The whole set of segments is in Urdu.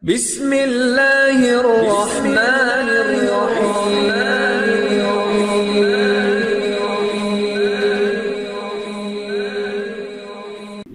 بسم اللہ الرحمن الرحیم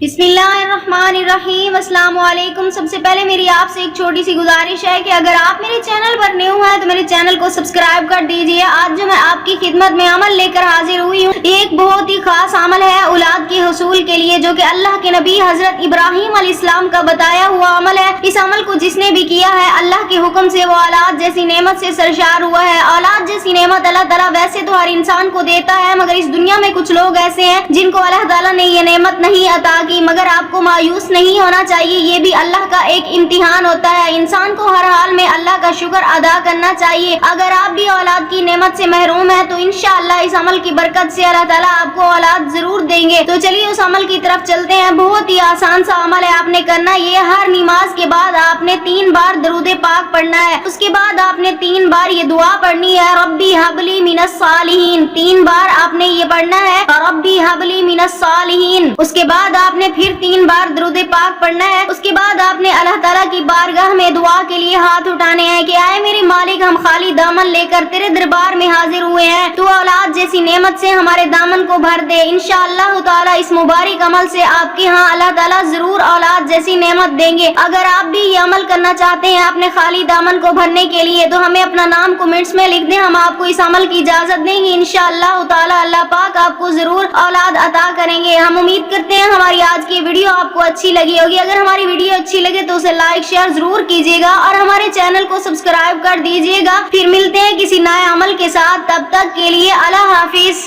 بسم اللہ الرحمن الرحیم۔ السلام علیکم۔ سب سے پہلے میری آپ سے ایک چھوٹی سی گزارش ہے کہ اگر آپ میرے چینل پر نیو ہیں تو میرے چینل کو سبسکرائب کر دیجئے۔ آج جو میں آپ کی خدمت میں عمل لے کر حاضر ہوئی ہوں، یہ ایک بہت ہی خاص عمل ہے اولاد کے حصول کے لیے، جو کہ اللہ کے نبی حضرت ابراہیم علیہ السلام کا بتایا ہوا عمل ہے۔ اس عمل کو جس نے بھی کیا ہے، اللہ کے حکم سے وہ اولاد جیسی نعمت سے سرشار ہوا ہے۔ اولاد جیسی نعمت اللہ تعالیٰ ویسے تو ہر انسان کو دیتا ہے، مگر اس دنیا میں کچھ لوگ ایسے ہیں جن کو اللہ تعالیٰ نے یہ نعمت نہیں عطا کی۔ مگر آپ کو مایوس نہیں ہونا چاہیے، یہ بھی اللہ کا ایک امتحان ہوتا ہے۔ انسان کو ہر حال میں اللہ کا شکر ادا کرنا چاہیے۔ اگر آپ بھی اولاد کی نعمت سے محروم ہیں تو انشاءاللہ اس عمل کی برکت سے اللہ تعالیٰ آپ کو اولاد ضرور دیں گے۔ تو چلیے اس عمل کی طرف چلتے ہیں۔ بہت ہی آسان سا عمل ہے، آپ نے کرنا یہ ہر نماز کے بعد آپ نے 3 بار درود پاک پڑھنا ہے۔ اس کے بعد آپ نے 3 بار یہ دعا پڑھنی ہے، ربی حب لی من الصالحین۔ 3 بار آپ نے یہ پڑھنا ہے، ربی حب لی من الصالحین۔ اس کے بعد آپ نے پھر 3 بار درود پاک پڑھنا ہے۔ اس کے بعد آپ نے اللہ تعالیٰ کی بارگاہ میں دعا کے لیے ہاتھ اٹھانے ہیں کہ اے میرے مالک، ہم خالی دامن لے کر تیرے دربار میں حاضر ہوئے ہیں، تو اولاد جیسی نعمت سے ہمارے دامن کو بھر دے۔ انشاءاللہ تعالیٰ اس مبارک عمل سے آپ کے ہاں اللہ تعالیٰ ضرور اولاد جیسی نعمت دیں گے۔ اگر آپ بھی یہ عمل کرنا چاہتے ہیں اپنے خالی دامن کو بھرنے کے لیے تو ہمیں اپنا نام کمنٹس میں لکھ دیں، ہم آپ کو اس عمل کی اجازت دیں گے۔ انشاءاللہ تعالیٰ اللہ پاک آپ کو ضرور اولاد عطا کریں گے۔ ہم امید کرتے ہیں ہماری آج کی ویڈیو آپ کو اچھی لگی ہوگی۔ اگر ہماری ویڈیو اچھی لگے تو اسے لائک شیئر ضرور کیجیے گا اور ہمارے چینل کو سبسکرائب کر دیجیے گا۔ پھر ملتے ہیں کسی نئے عمل کے ساتھ، تب تک کے لیے اللہ حافظ۔